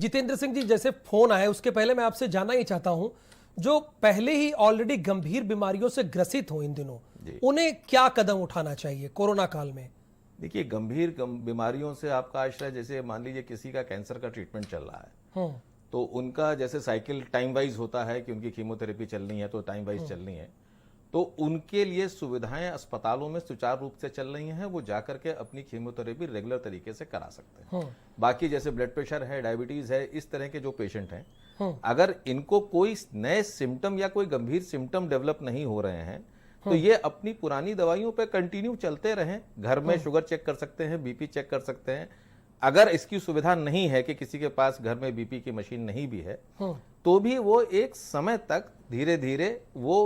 जितेंद्र सिंह जी, जैसे फोन आया उसके पहले मैं आपसे जानना ही चाहता हूं, जो पहले ही ऑलरेडी गंभीर बीमारियों से ग्रसित हो इन दिनों, उन्हें क्या कदम उठाना चाहिए कोरोना काल में? देखिए, बीमारियों से आपका आश्रय, जैसे मान लीजिए किसी का कैंसर का ट्रीटमेंट चल रहा है, तो उनका जैसे साइकिल टाइम वाइज होता है कि उनकी कीमोथेरेपी चलनी है तो टाइम वाइज चलनी है, तो उनके लिए सुविधाएं अस्पतालों में सुचारू रूप से चल रही हैं। वो जाकर के अपनी कीमोथेरेपी रेगुलर तरीके से करा सकते हैं। बाकी जैसे ब्लड प्रेशर है, डायबिटीज है, इस तरह के जो पेशेंट हैं, अगर इनको कोई नए सिम्टम या कोई गंभीर सिम्टम डेवलप नहीं हो रहे हैं तो ये अपनी पुरानी दवाइयों पे कंटिन्यू चलते रहें। घर में शुगर चेक कर सकते हैं, बीपी चेक कर सकते हैं। अगर इसकी सुविधा नहीं है कि किसी के पास घर में बीपी की मशीन नहीं भी है, तो भी वो एक समय तक धीरे धीरे वो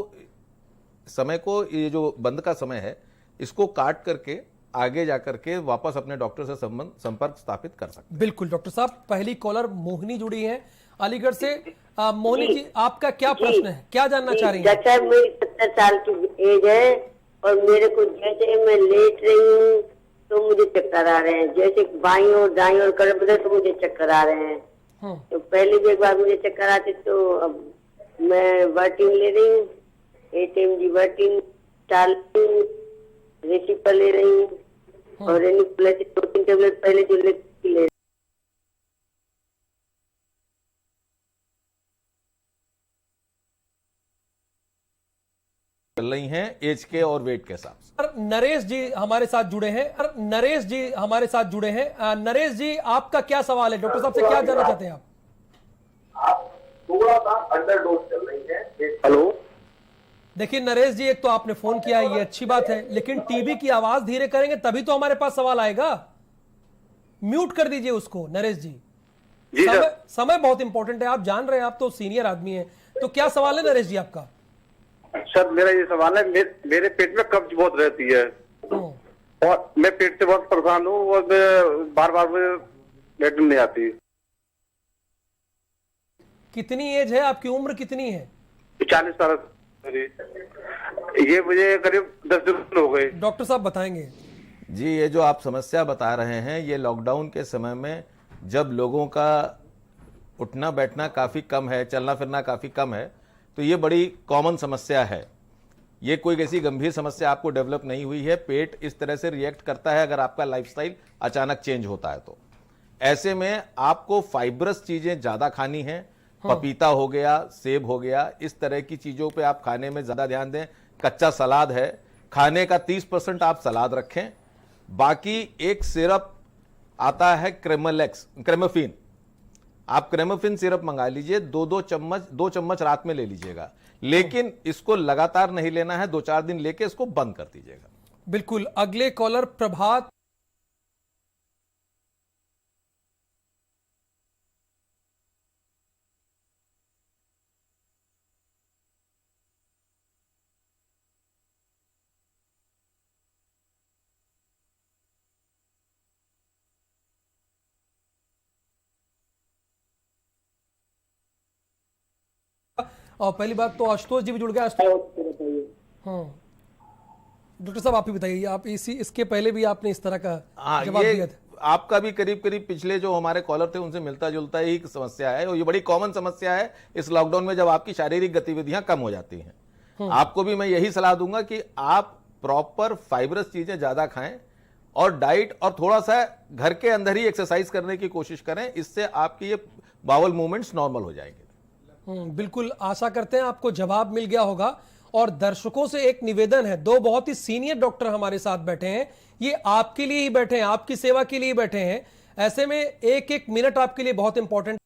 समय को, ये जो बंद का समय है, इसको काट करके आगे जाकर के वापस अपने डॉक्टर से संपर्क स्थापित कर सकते हैं। बिल्कुल डॉक्टर साहब, पहली कॉलर मोहिनी जुड़ी है अलीगढ़ से। मोहिनी जी, आपका क्या प्रश्न है, क्या जानना चाह रही हैं? डॉक्टर, मेरी 70 साल की एज है और मेरे को जैसे मैं लेट रही हूँ तो मुझे चक्कर आ रहे हैं, जैसे बाईं और दाईं और कर बदले तो मुझे चक्कर आ रहे हैं। तो पहले भी एक बार मुझे चक्कर आते, तो अब मैं वर्टिंग ले रही हूँ, 8 mg वर्टिंग रेसिपर ले रही हूँ और रेनिप्लस 2-3 टेबलेट पहले जो ले चल रही हैं एज के और वेट के हिसाब से। नरेश जी हमारे साथ जुड़े हैं। नरेश जी हमारे साथ जुड़े हैं। नरेश जी, आपका क्या सवाल है? डॉक्टर साहब से क्या जानना चाहते हैं आप? थोड़ा सा अंडरडोज चल रही है। हेलो, देखिए नरेश जी, एक तो आपने फोन किया है, ये अच्छी बात है, लेकिन टीवी की आवाज धीरे करेंगे तभी तो हमारे पास सवाल आएगा। म्यूट कर दीजिए उसको नरेश जी। समय बहुत इंपॉर्टेंट है, आप जान रहे हैं, आप तो सीनियर आदमी हैं। तो क्या सवाल है नरेश जी आपका? सर मेरा ये सवाल है, मेरे पेट में कब्ज बहुत रहती है और मैं पेट से बहुत परेशान हूँ और बार बार लेटरिन नहीं आती। कितनी एज है आपकी, उम्र कितनी है? 40 साल। ये मुझे करीब 10 दिन हो गए। डॉक्टर साहब बताएंगे। जी, ये जो आप समस्या बता रहे हैं, ये लॉकडाउन के समय में जब लोगों का उठना बैठना काफ़ी कम है, चलना फिरना काफ़ी कम है, तो ये बड़ी कॉमन समस्या है। ये कोई ऐसी गंभीर समस्या आपको डेवलप नहीं हुई है। पेट इस तरह से रिएक्ट करता है अगर आपका लाइफस्टाइल अचानक चेंज होता है तो। ऐसे में आपको फाइब्रस चीज़ें ज़्यादा खानी हैं। पपीता हो गया, सेब हो गया, इस तरह की चीज़ों पे आप खाने में ज़्यादा ध्यान दें। कच्चा सलाद है, खाने का 30% आप सलाद रखें। बाकी एक सिरप आता है क्रेमेफिन, आप क्रेमेफिन सिरप मंगा लीजिए, 2 चम्मच रात में ले लीजिएगा, लेकिन इसको लगातार नहीं लेना है, 2-4 दिन लेके इसको बंद कर दीजिएगा। बिल्कुल। अगले कॉलर प्रभात। और पहली बात तो आशुतोष जी भी जुड़ गया। डॉक्टर साहब आप ही बताइए, आप इसके पहले भी आपने इस तरह का जवाब दिया था। आपका भी करीब करीब पिछले जो हमारे कॉलर थे उनसे मिलता जुलता ही समस्या है, और ये बड़ी कॉमन समस्या है इस लॉकडाउन में, जब आपकी शारीरिक गतिविधियां कम हो जाती हैं। आपको भी मैं यही सलाह दूंगा कि आप प्रॉपर फाइब्रस चीजें ज्यादा खाएं और डाइट और थोड़ा सा घर के अंदर ही एक्सरसाइज करने की कोशिश करें। इससे आपकी ये बावल मूवमेंट्स नॉर्मल हो जाएंगे। बिल्कुल, आशा करते हैं आपको जवाब मिल गया होगा। और दर्शकों से एक निवेदन है, 2 बहुत ही सीनियर डॉक्टर हमारे साथ बैठे हैं, ये आपके लिए ही बैठे हैं, आपकी सेवा के लिए बैठे हैं। ऐसे में एक मिनट आपके लिए बहुत इंपॉर्टेंट।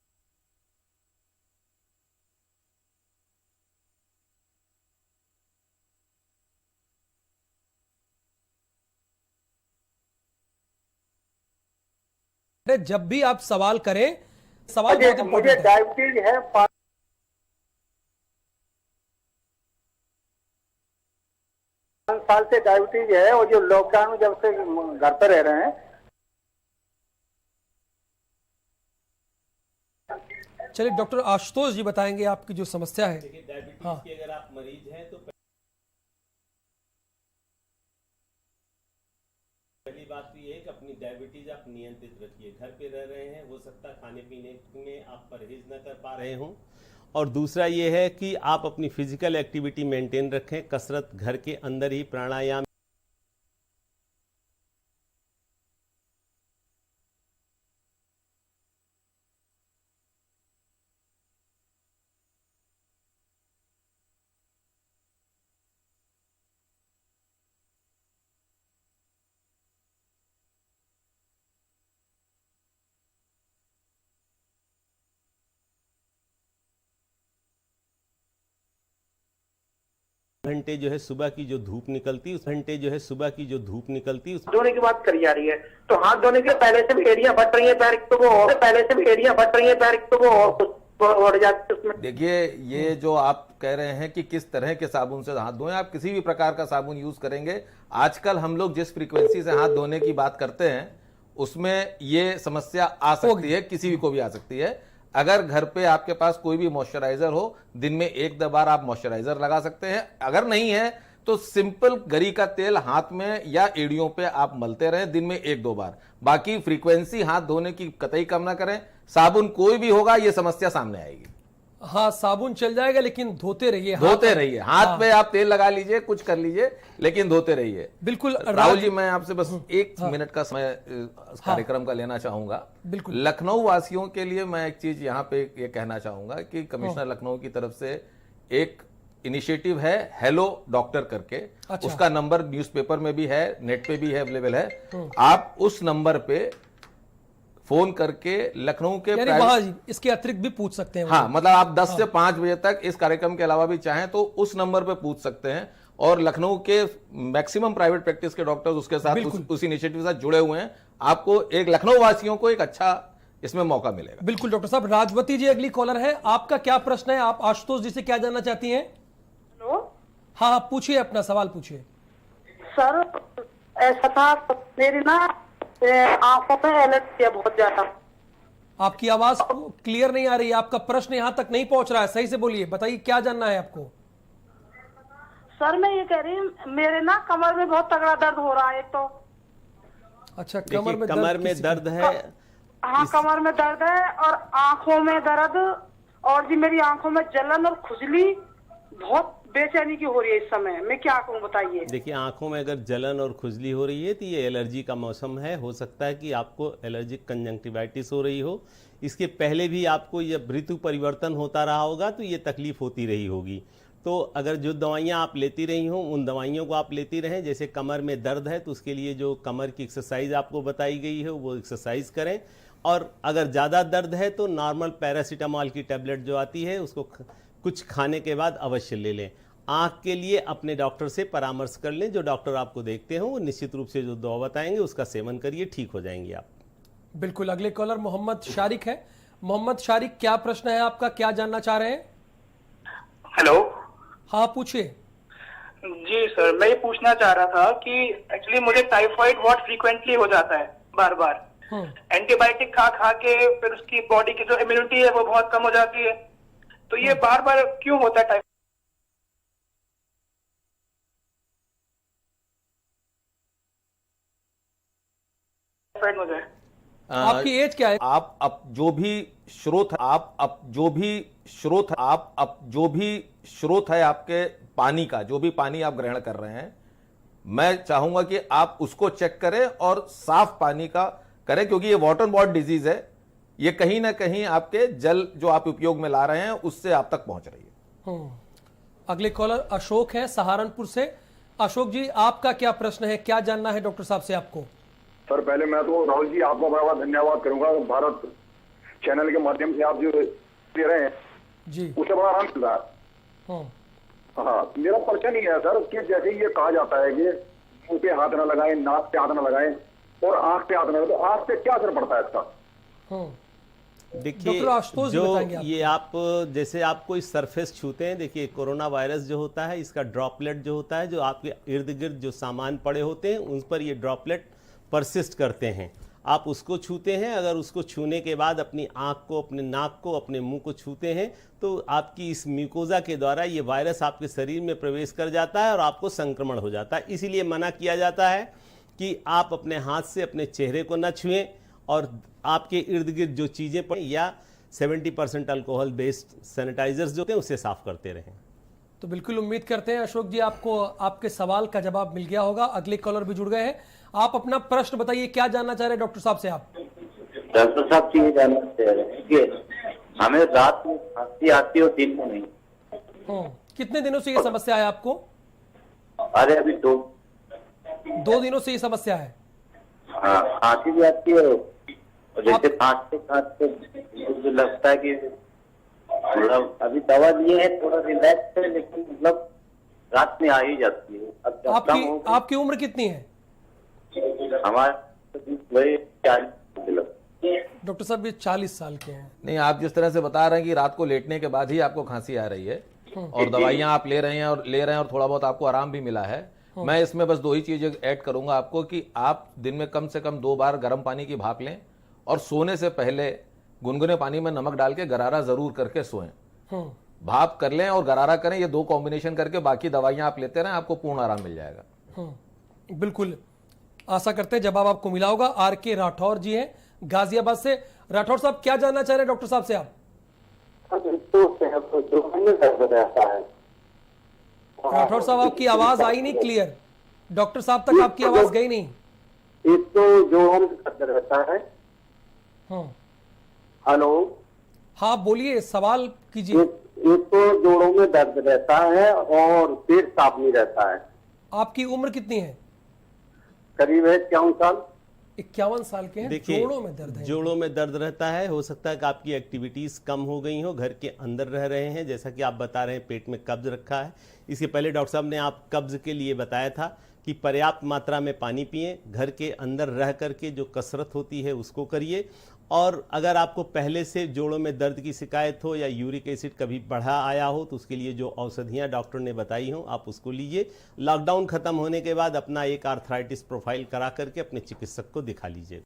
जब भी आप सवाल करें, सवाल बहुत इंपॉर्टेंट मुझे है। डायबिटीज है, 5 साल से डायबिटीज है, और जो लॉकडाउन में जब से घर पर रह रहे हैं। चलिए डॉक्टर आशुतोष जी बताएंगे आपकी जो समस्या है। डायबिटीज के अगर आप मरीज हैं तो पहली बात तो ये है कि अपनी डायबिटीज आप नियंत्रित रखिए। घर पे रह रहे हैं, हो सकता है खाने पीने में आप परहेज न कर पा रहे हों। और दूसरा ये है कि आप अपनी फिजिकल एक्टिविटी मेंटेन रखें, कसरत घर के अंदर ही, प्राणायाम। घंटे जो है सुबह की जो धूप निकलती, उस घंटे जो है सुबह की जो धूप निकलती, उस धोने की बात करी जा रही है। तो हाथ धोने के पहले से भी एड़ियां फट रही है पैर की, तो वो और पहले से भी एड़ियां फट रही है पैर की, तो वो और कुछ बढ़ जाती है उसमें। देखिए, ये जो आप कह रहे हैं कि किस तरह के साबुन से हाथ धोएं, आप किसी भी प्रकार का साबुन यूज करेंगे, आजकल हम लोग जिस फ्रीक्वेंसी से हाथ धोने की बात करते हैं उसमें ये समस्या आ सकती है, किसी भी को भी आ सकती है। अगर घर पे आपके पास कोई भी मॉइस्चराइजर हो, दिन में 1-2 बार आप मॉइस्चराइजर लगा सकते हैं। अगर नहीं है तो सिंपल गरी का तेल हाथ में या एड़ियों पे आप मलते रहें दिन में 1-2 बार। बाकी फ्रीक्वेंसी हाथ धोने की कतई कम ना करें। साबुन कोई भी होगा, ये समस्या सामने आएगी। हाँ, साबुन चल जाएगा लेकिन धोते रहिए, धोते रहिए, हाथ पे आप तेल लगा लीजिए, कुछ कर लीजिए, लेकिन धोते रहिए। बिल्कुल। राहुल जी, मैं आपसे बस 1 मिनट का समय इस कार्यक्रम का लेना चाहूंगा। बिल्कुल। लखनऊ वासियों के लिए मैं एक चीज यहाँ पे ये कहना चाहूंगा कि कमिश्नर लखनऊ की तरफ से एक इनिशिएटिव है हेलो डॉक्टर करके। अच्छा। उसका नंबर न्यूज़पेपर में भी है, नेट पे भी है, अवेलेबल है। आप उस नंबर पे फोन करके लखनऊ के यानी वहां इसके अतिरिक्त भी पूछ सकते हैं। हाँ, मतलब आप 10 से 5 बजे तक इस कार्यक्रम के अलावा भी चाहें तो उस नंबर पे पूछ सकते हैं। और लखनऊ के मैक्सिमम प्राइवेट प्रैक्टिस के डॉक्टर्स उसके साथ उस इनिशिएटिव के साथ जुड़े हुए हैं। आपको एक लखनऊ वासियों को एक अच्छा इसमें मौका मिलेगा। बिल्कुल डॉक्टर साहब। राजवती जी अगली कॉलर है, आपका क्या प्रश्न है? आप आशुतोष जी से क्या जानना चाहती हैं? हेलो, हाँ, पूछिए, अपना सवाल पूछिए। सर ऐसा था, मेरी ना आंखों पे एलर्जी है बहुत ज्यादा। आपकी आवाज क्लियर नहीं आ रही है, आपका प्रश्न यहां तक नहीं पहुंच रहा है, सही से बोलिए, बताइए क्या जानना है आपको। सर मैं ये कह रही हूँ, मेरे ना कमर में बहुत तगड़ा दर्द हो रहा है। तो अच्छा, कमर में दर्द है। हाँ, कमर में दर्द है और आंखों में दर्द, और जी मेरी आंखों में जलन और खुजली, बहुत बेचैनी की हो रही है इस समय। मैं क्या करूं बताइए। देखिए, आंखों में अगर जलन और खुजली हो रही है तो ये एलर्जी का मौसम है। हो सकता है कि आपको एलर्जिक कंजंक्टिवाइटिस हो रही हो। इसके पहले भी आपको जब ऋतु परिवर्तन होता रहा होगा तो ये तकलीफ होती रही होगी। तो अगर जो दवाइयाँ आप लेती रही हो उन दवाइयों को आप लेती रहें। जैसे कमर में दर्द है तो उसके लिए जो कमर की एक्सरसाइज आपको बताई गई है वो एक्सरसाइज करें। और अगर ज़्यादा दर्द है तो नॉर्मल पैरासीटामॉल की टैबलेट जो आती है उसको कुछ खाने के बाद अवश्य ले लें। आँख के लिए अपने डॉक्टर से परामर्श कर लें। जो डॉक्टर आपको देखते हो वो निश्चित रूप से जो दवा बताएंगे उसका सेवन करिए, ठीक हो जाएंगे आप। बिल्कुल। अगले कॉलर मोहम्मद शारिक है। मोहम्मद शारिक, क्या प्रश्न है आपका, क्या जानना चाह रहे हैं? हेलो। हाँ, पूछिए। जी सर, मैं ये पूछना चाह रहा था कि एक्चुअली मुझे टाइफाइड बहुत फ्रीक्वेंटली हो जाता है, बार बार। एंटीबायोटिक खा खा के फिर उसकी बॉडी की जो इम्यूनिटी है वो बहुत कम हो जाती है। तो ये बार बार क्यों होता है टाइफाइड मुझे? आपकी एज क्या है? आप अब जो भी स्रोत है आपके पानी का, जो भी पानी आप ग्रहण कर रहे हैं, मैं चाहूंगा कि आप उसको चेक करें और साफ पानी का करें, क्योंकि ये वाटर बॉर्न डिजीज है। ये कहीं ना कहीं आपके जल जो आप उपयोग में ला रहे हैं उससे आप तक पहुंच रही है। अगले कॉलर अशोक है सहारनपुर से। अशोक जी, आपका क्या प्रश्न है, क्या जानना है डॉक्टर साहब से आपको? सर पहले मैं तो राहुल जी आपका बड़ा बड़ा धन्यवाद करूंगा। भारत चैनल के माध्यम से आप जो दे रहे हैं जी, उससे बड़ा आराम मिल रहा है। हाँ, मेरा प्रश्न ही है सर कि जैसे ये कहा जाता है कि मुंह पे हाथ ना लगाएं, नाक पे हाथ ना लगाएं और आंख पे हाथ ना लगाएं, तो आंख पे क्या असर पड़ता है इसका? देखिए, जो ये आप जैसे आप कोई सरफेस छूते हैं, देखिए कोरोना वायरस जो होता है इसका ड्रॉपलेट जो होता है, जो आपके इर्द गिर्द जो सामान पड़े होते हैं उन पर ये ड्रॉपलेट परसिस्ट करते हैं। आप उसको छूते हैं, अगर उसको छूने के बाद अपनी आँख को, अपने नाक को, अपने मुंह को छूते हैं तो आपकी इस म्यूकोजा के द्वारा ये वायरस आपके शरीर में प्रवेश कर जाता है और आपको संक्रमण हो जाता है। इसीलिए मना किया जाता है कि आप अपने हाथ से अपने चेहरे को न छुएं और आपके इर्द गिर्द जो चीज़ें पड़े या 70% अल्कोहल बेस्ड सैनिटाइजर्स जो होते हैं उससे साफ करते रहें। तो बिल्कुल उम्मीद करते हैं अशोक जी आपको आपके सवाल का जवाब मिल गया होगा। अगले कॉलर भी जुड़ गए हैं। आप अपना प्रश्न बताइए, क्या जानना चाह रहे हैं डॉक्टर साहब से आप? डॉक्टर साहब से ये जानना चाह रहे हैं कि हमें रात में खांसी आती है और दिन में नहीं। कितने दिनों से ये समस्या है आपको? अरे अभी 2 दिनों से ये समस्या है। हाँ, खांसी भी आती है और जैसे खांसते खांसते मुझे लगता है कि मतलब अभी दवा लिए है, थोड़ा रिलैक्स है, लेकिन मतलब रात में आ ही जाती है। अब जब कम हो आपकी उम्र कितनी है? हमारे वही 40 डॉक्टर साहब ये 40 साल के हैं। नहीं, आप जिस तरह से बता रहे हैं कि रात को लेटने के बाद ही आपको खांसी आ रही है और दवाइयां आप ले रहे हैं और थोड़ा बहुत आपको आराम भी मिला है, मैं इसमें बस 2 ही चीजें ऐड करूंगा आपको कि आप दिन में कम से कम 2 बार गर्म पानी की भाप लें और सोने से पहले गुनगुने पानी में नमक डाल के गरारा जरूर करके सोएं। भाप कर लें और गरारा करें, ये 2 कॉम्बिनेशन करके बाकी दवाइयां आप लेते रहें, आपको पूर्ण आराम मिल जाएगा। बिल्कुल, आशा करते हैं जवाब आपको मिला होगा। आर के राठौर जी हैं गाजियाबाद से। राठौर साहब क्या जानना चाह रहे हैं डॉक्टर साहब से आप? राठौर साहब आपकी आवाज आई नहीं क्लियर, डॉक्टर साहब तक आपकी आवाज गई नहीं। एक तो जोड़ों में दर्द रहता है। हेलो, हाँ बोलिए, सवाल कीजिए। एक तो जोड़ों में दर्द रहता है और पेट साफ नहीं रहता है। आपकी उम्र कितनी है? करीब है 51 साल। 51 साल के हैं। देखिए, जोड़ों में दर्द है। जोड़ों में दर्द रहता है, हो सकता है कि आपकी एक्टिविटीज कम हो गई हो, घर के अंदर रह रहे हैं, जैसा कि आप बता रहे हैं पेट में कब्ज रखा है। इसके पहले डॉक्टर साहब ने आप कब्ज के लिए बताया था कि पर्याप्त मात्रा में पानी पिएं, घर के अंदर रह करके जो कसरत होती है उसको करिए, और अगर आपको पहले से जोड़ों में दर्द की शिकायत हो या यूरिक एसिड कभी बढ़ा आया हो तो उसके लिए जो औषधियां डॉक्टर ने बताई हो आप उसको लीजिए। लॉकडाउन खत्म होने के बाद अपना एक आर्थराइटिस प्रोफाइल करा करके अपने चिकित्सक को दिखा लीजिए।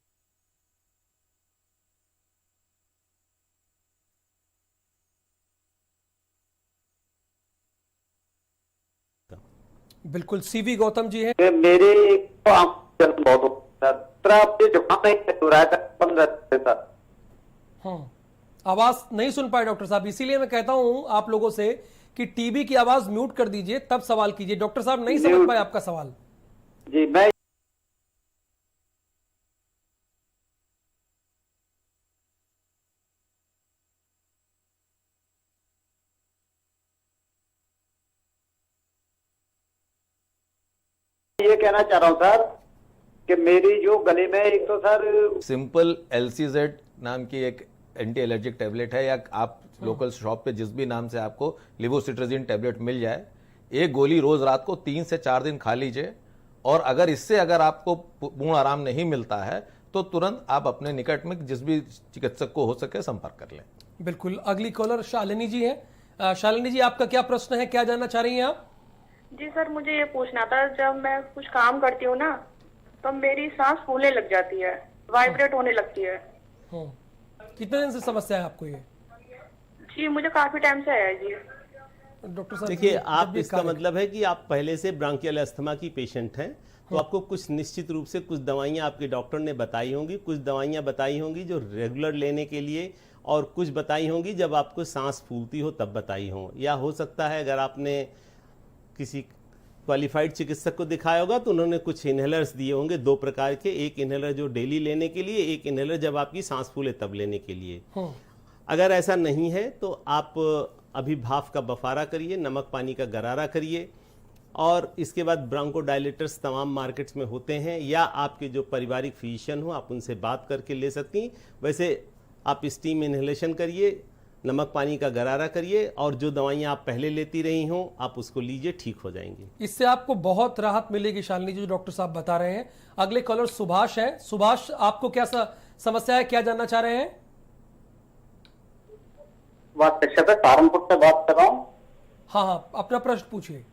बिल्कुल, सीवी गौतम जी हैं। मेरे बहुत आवाज नहीं सुन पाए डॉक्टर साहब, इसीलिए मैं कहता हूं आप लोगों से कि टीवी की आवाज म्यूट कर दीजिए तब सवाल कीजिए। डॉक्टर साहब नहीं समझ पाए आपका सवाल। जी, मैं ये कहना चाह रहा हूं सर कि मेरी जो गले में एक तो सर सिंपल LCZ नाम की एक एंटी एलर्जिक टेबलेट है, या आप लोकल शॉप पे जिस भी नाम से आपको लिवोसिट्राजिन टेबलेट मिल जाए, एक गोली रोज रात को 3 से 4 दिन खा लीजिए, और अगर आपको पूर्ण आराम नहीं मिलता है तो तुरंत आप अपने निकट में जिस भी चिकित्सक को हो सके संपर्क कर लें। बिल्कुल, अगली कॉलर शालिनी जी है। शालिनी जी, आपका क्या प्रश्न है, क्या जानना चाह रही हैं आप? जी सर, मुझे ये पूछना था, जब मैं कुछ काम करती हूँ ना तो मेरी सांस फूलने लग जाती है, वाइब्रेट होने लगती है। कितने दिन से समस्या है आपको ये? जी मुझे काफी टाइम से है जी। डॉक्टर साहब देखिए, आप इसका मतलब है कि आप पहले से ब्रांकियल अस्थमा की पेशेंट हैं, तो आपको कुछ निश्चित रूप से कुछ दवाइयां आपके डॉक्टर ने बताई होंगी, कुछ दवाइयां बताई होंगी जो रेगुलर लेने के लिए, और कुछ बताई होंगी जब आपको सांस फूलती हो तब बताई हो, या हो सकता है अगर आपने किसी क्वालिफाइड चिकित्सक को दिखाया होगा तो उन्होंने कुछ इनहेलर्स दिए होंगे 2 प्रकार के, एक इनहेलर जो डेली लेने के लिए, एक इनहेलर जब आपकी सांस फूले तब लेने के लिए। अगर ऐसा नहीं है तो आप अभी भाप का बफारा करिए, नमक पानी का गरारा करिए, और इसके बाद ब्रोंकोडायलेटर्स तमाम मार्केट्स में होते हैं, या आपके जो पारिवारिक फिजिशियन हो आप उनसे बात करके ले सकती। वैसे आप स्टीम इनहेलेशन करिए, नमक पानी का गरारा करिए, और जो दवाइयां आप पहले लेती रही हों आप उसको लीजिए, ठीक हो जाएंगी। इससे आपको बहुत राहत मिलेगी शालिनी जी, जो डॉक्टर साहब बता रहे हैं। अगले कॉलर सुभाष है। सुभाष, आपको क्या समस्या है, क्या जानना चाह रहे हैं? सहारनपुर से बात कर रहा हूँ। हाँ, अपना प्रश्न पूछिए।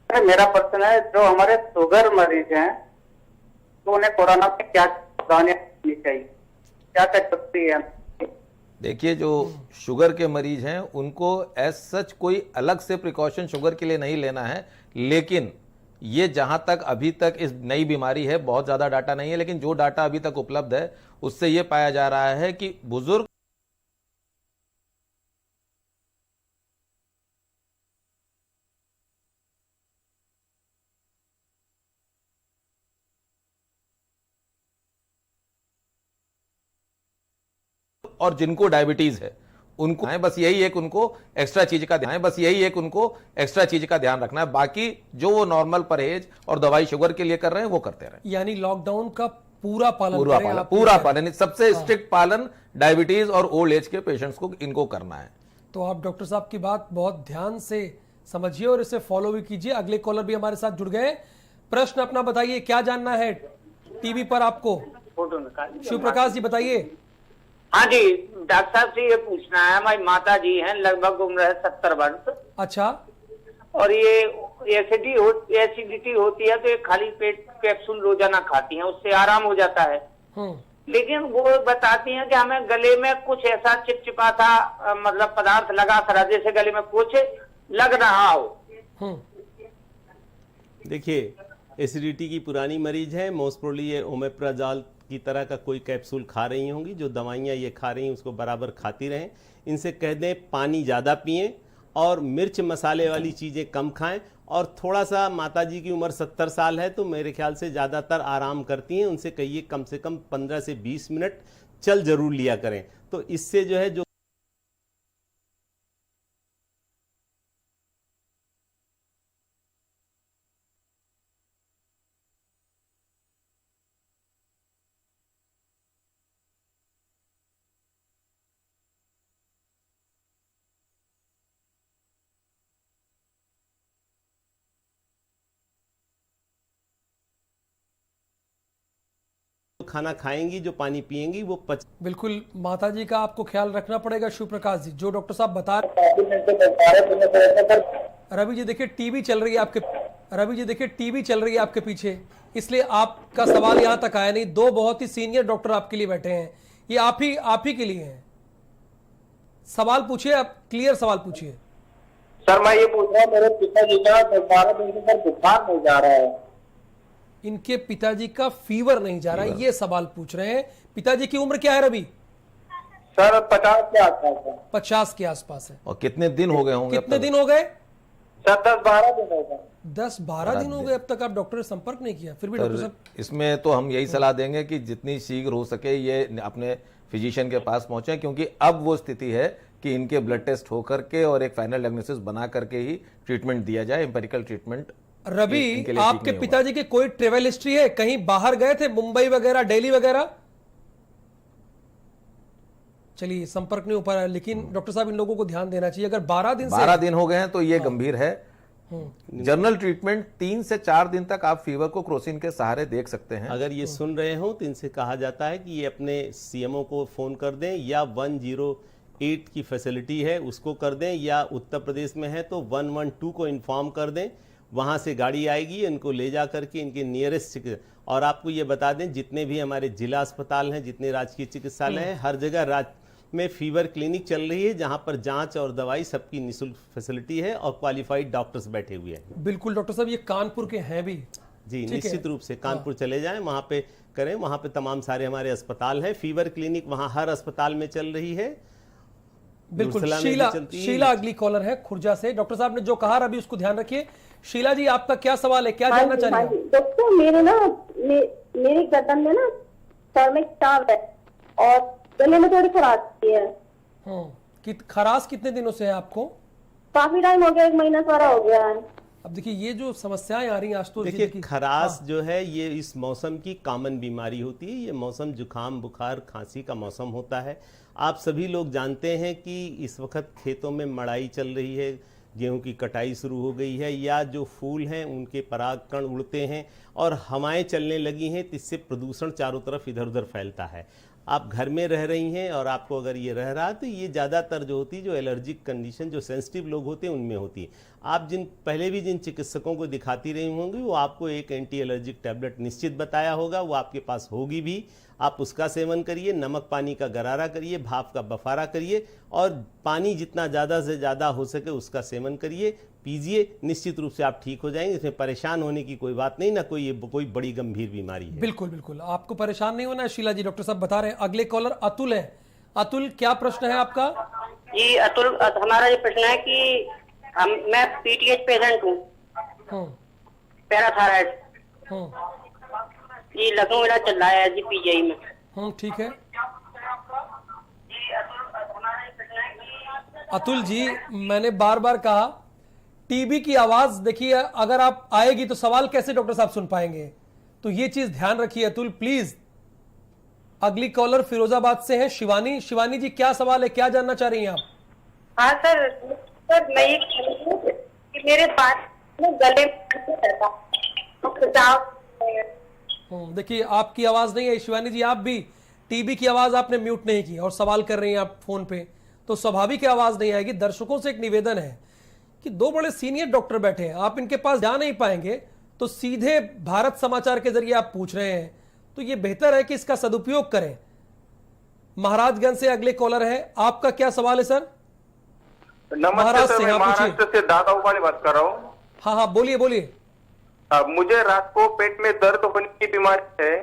मेरा प्रश्न है, जो हमारे शुगर मरीज हैं तो उन्हें कोरोना में क्या सावधानियां रखनी चाहिए, क्या कर सकती है? देखिए, जो शुगर के मरीज हैं उनको एज सच कोई अलग से प्रिकॉशन शुगर के लिए नहीं लेना है, लेकिन ये जहां तक अभी तक इस नई बीमारी है बहुत ज्यादा डाटा नहीं है, लेकिन जो डाटा अभी तक उपलब्ध है उससे ये पाया जा रहा है कि बुजुर्ग और जिनको डायबिटीज है उनको बस यही एक उनको एक्स्ट्रा चीज का ध्यान रखना है। बाकी जो वो नॉर्मल परहेज और दवाई शुगर के लिए कर रहे हैं वो करते रहें। यानी लॉकडाउन का पूरा पालन पूरा पालन सबसे स्ट्रिक्ट पालन डायबिटीज और ओल्ड एज के पेशेंट्स को इनको करना है। तो आप डॉक्टर साहब की बात बहुत ध्यान से समझिए और इसे फॉलो भी कीजिए। अगले कॉलर भी हमारे साथ जुड़ गए। प्रश्न अपना बताइए, क्या जानना है टीवी पर आपको? शिव प्रकाश जी बताइए। हाँ जी, डॉक्टर साहब से ये पूछना है, हमारी माता जी हैं, लगभग उम्र है 70 वर्ष। अच्छा। और ये एसिडिटी होती है तो ये खाली पेट कैप्सूल रोजाना खाती हैं, उससे आराम हो जाता है। लेकिन वो बताती हैं कि हमें गले में कुछ ऐसा चिपचिपा सा मतलब पदार्थ लगा सा जैसे गले में कुछ लग रहा हो। देखिए, एसिडिटी की पुरानी मरीज है, मोस्ट प्रोबेबली ये ओमेप्राजोल की तरह का कोई कैप्सूल खा रही होंगी। जो दवाइयाँ ये खा रही हैं उसको बराबर खाती रहें। इनसे कह दें पानी ज़्यादा पिएं और मिर्च मसाले वाली चीज़ें कम खाएं। और थोड़ा सा, माताजी की उम्र 70 साल है तो मेरे ख्याल से ज़्यादातर आराम करती हैं, उनसे कहिए कम से कम 15 से 20 मिनट चल जरूर लिया करें। तो इससे जो है जो खाना खाएंगी, जो पानी पिएंगी वो बिल्कुल माता जी का आपको ख्याल रखना पड़ेगा शिव प्रकाश जी, जो डॉक्टर साहब बता रवि जी देखिए टीवी चल रही है आपके पीछे, इसलिए आपका सवाल यहाँ तक आया नहीं। दो बहुत ही सीनियर डॉक्टर आपके लिए बैठे हैं, ये आप ही के लिए हैं। सवाल पूछिए, आप क्लियर सवाल पूछिए। सर मैं ये पूछ रहा हूँ, मेरे पिताजी का 12 दिन से सर बुखार नहीं जा रहा है। इनके पिताजी का फीवर नहीं जा रहा है, ये सवाल पूछ रहे हैं। पिताजी की उम्र क्या है रवि? सर 50 के आसपास है। 50 के आसपास है। और कितने दिन हो गए होंगे? कितने दिन हो गए? सर 10-12 दिन हो गए। 10-12 दिन हो गए अब तक आप डॉक्टर से संपर्क नहीं किया? फिर भी डॉक्टर साहब इसमें तो हम यही सलाह देंगे कि जितनी शीघ्र हो सके ये अपने फिजिशियन के पास पहुंचे, क्योंकि अब वो स्थिति है कि इनके ब्लड टेस्ट होकर के और एक फाइनल डायग्नोसिस बना करके ही ट्रीटमेंट दिया जाए, एम्पेरिकल ट्रीटमेंट। रवि, आपके पिताजी की कोई ट्रेवल हिस्ट्री है? कहीं बाहर गए थे, मुंबई वगैरह, दिल्ली वगैरह? चलिए संपर्क नहीं हो पा रहा है, लेकिन डॉक्टर साहब इन लोगों को ध्यान देना चाहिए। अगर 12 दिन हो गए हैं तो ये गंभीर है। जनरल ट्रीटमेंट 3 से 4 दिन तक आप फीवर को क्रोसिन के सहारे देख सकते हैं। अगर ये सुन रहे हो तो इनसे कहा जाता है कि ये अपने सीएमओ को फोन कर दें, या 108 की फैसिलिटी है उसको कर दें, या उत्तर प्रदेश में है तो 112 को इन्फॉर्म कर दें। वहाँ से गाड़ी आएगी, इनको ले जा करके इनके नियरेस्ट। और आपको ये बता दें, जितने भी हमारे जिला अस्पताल हैं, जितने राजकीय चिकित्सालय हैं, हर जगह राज्य में फीवर क्लिनिक चल रही है, जहां पर जांच और दवाई सबकी निःशुल्क फैसिलिटी है और क्वालिफाइड डॉक्टर्स बैठे हुए हैं। बिल्कुल डॉक्टर साहब, ये कानपुर के हैं भी जी, निश्चित रूप से कानपुर चले जाएं, वहां पे करें। वहां पे तमाम सारे हमारे अस्पताल हैं, फीवर क्लिनिक वहां हर अस्पताल में चल रही है। बिल्कुल। शीला अगली कॉलर है खुर्जा से। डॉक्टर साहब ने जो कहा अभी उसको ध्यान रखिए। शीला जी, आपका क्या सवाल है, क्या जानना चाह रही हैं? डॉक्टर, मेरी गर्दन में ना सर में टाव है और गले में थोड़ी खराश है। खराश कितने दिनों से है आपको? काफी टाइम हो गया, 1 महीना सारा हो गया है। अब देखिए ये जो समस्याएं आ रही हैं आज तो देखिए, खराश जो है ये इस मौसम की कॉमन बीमारी होती है। ये मौसम जुकाम, बुखार, खांसी का मौसम होता है। आप सभी लोग जानते हैं कि इस वक्त खेतों में मड़ाई चल रही है, गेहूं की कटाई शुरू हो गई है, या जो फूल हैं उनके परागकण उड़ते हैं और हवाएं चलने लगी हैं, तो इससे प्रदूषण चारों तरफ इधर उधर फैलता है। आप घर में रह रही हैं और आपको अगर ये रह रहा है तो ये ज़्यादातर जो होती है, जो एलर्जिक कंडीशन, जो सेंसिटिव लोग होते हैं उनमें होती है। आप पहले भी जिन चिकित्सकों को दिखाती रही होंगी वो आपको एक एंटी एलर्जिक टैबलेट निश्चित बताया होगा, वो आपके पास होगी भी। आप उसका सेवन करिए, नमक पानी का गरारा करिए, भाप का बफारा करिए और पानी जितना ज़्यादा से ज़्यादा हो सके उसका सेवन करिए, पीजिए। निश्चित रूप से आप ठीक हो जाएंगे। इसमें परेशान होने की कोई बात नहीं, ना कोई बड़ी गंभीर बीमारी है। बिल्कुल बिल्कुल, आपको परेशान नहीं होना है शीला जी, डॉक्टर साहब बता रहे हैं। अगले कॉलर अतुल है। अतुल, क्या प्रश्न है आपका? जी अतुल, हमारा ये प्रश्न है कि मैं पीटीएच पेशेंट हूँ, पैराथायराइड। ये लखनऊ इलाज चल रहा है जी पीजीआई में। ठीक है अतुल जी, मैंने बार बार कहा टीबी की आवाज देखिए, अगर आप आएगी तो सवाल कैसे डॉक्टर साहब सुन पाएंगे, तो ये चीज ध्यान रखिए अतुल प्लीज। अगली कॉलर फिरोजाबाद से है शिवानी। शिवानी जी, क्या सवाल है, क्या जानना चाह रही हैं आप? हाँ सर मैं ये कह रही हूँ कि मेरे पास गले में देखिए आपकी आवाज नहीं है शिवानी जी, आप भी टीबी की आवाज आपने म्यूट नहीं की और सवाल कर रही हैं आप फोन पे, तो स्वाभाविक आवाज नहीं आएगी। दर्शकों से एक निवेदन है कि दो बड़े सीनियर डॉक्टर बैठे हैं, आप इनके पास जा नहीं पाएंगे, तो सीधे भारत समाचार के जरिए आप पूछ रहे हैं, तो ये बेहतर है कि इसका सदुपयोग करें। महाराजगंज से अगले कॉलर है, आपका क्या सवाल है सर? नमस्ते सर, मैं महाराष्ट्र से दादा उपाली बात कर रहा हूँ। हाँ बोलिए बोलिए। मुझे रात को पेट में दर्द होने की बीमारी है,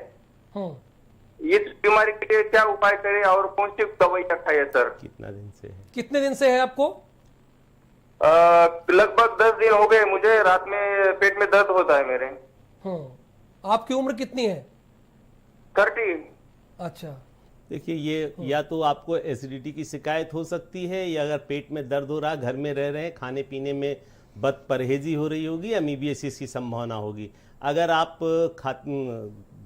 इस बीमारी के लिए क्या उपाय करें और कौन सी दवाई खाए सर? कितने दिन से है आपको? लगभग 10 दिन हो गए मुझे, रात में पेट में दर्द होता है मेरे। आपकी उम्र कितनी है? 30। अच्छा, देखिए ये या तो आपको एसिडिटी की शिकायत हो सकती है, या अगर पेट में दर्द हो रहा, घर में रह रहे हैं, खाने पीने में बद परहेजी हो रही होगी, अमीबियासिस की संभावना होगी। अगर आप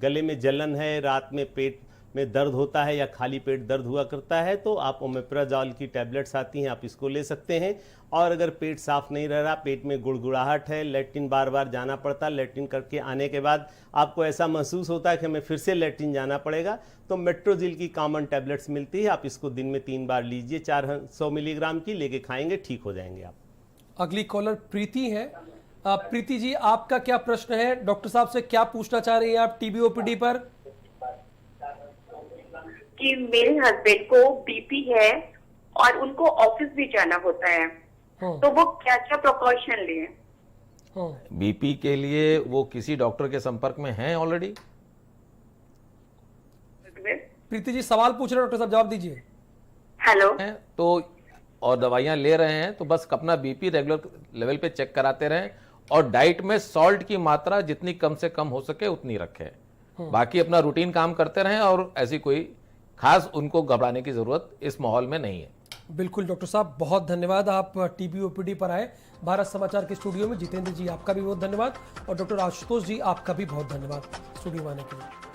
गले में जलन है, रात में पेट में दर्द होता है या खाली पेट दर्द हुआ करता है, तो आप ओमेप्राजोल की टैबलेट्स आती हैं, आप इसको ले सकते हैं। और अगर पेट साफ नहीं रह रहा, पेट में गुड़गुड़ाहट है, लेट्रिन बार बार जाना पड़ता, लेट्रिन करके आने के बाद आपको ऐसा महसूस होता है कि हमें फिर से लेट्रिन जाना पड़ेगा, तो मेट्रोजिल की कॉमन टैबलेट्स मिलती है, आप इसको दिन में 3 बार लीजिए, 400 मिलीग्राम की लेके खाएंगे, ठीक हो जाएंगे आप। अगली कॉलर प्रीति है। प्रीति जी, आपका क्या प्रश्न है? डॉक्टर साहब से क्या पूछना चाह रही हैं आप टीबी ओपीडी पर? कि मेरे हस्बैंड को बीपी है और उनको ऑफिस भी जाना होता है, तो वो क्या क्या प्रिकॉशन लें? बीपी के लिए वो किसी डॉक्टर के संपर्क में हैं ऑलरेडी? प्रीति जी सवाल पूछ रहे हैं, डॉक्टर साहब जवाब दीजिए। हेलो। तो और दवाइयां ले रहे हैं, तो बस अपना बीपी रेगुलर लेवल पे चेक कराते रहें, और डाइट में सॉल्ट की मात्रा जितनी कम से कम हो सके उतनी रखें। बाकी अपना रूटीन काम करते रहें, और ऐसी कोई खास उनको घबराने की जरूरत इस माहौल में नहीं है। बिल्कुल डॉक्टर साहब, बहुत धन्यवाद, आप टीबी ओपीडी पर आए भारत समाचार के स्टूडियो में। जितेंद्र जी आपका भी बहुत धन्यवाद, और डॉक्टर आशुतोष जी आपका भी बहुत धन्यवाद स्टूडियो में आने के लिए।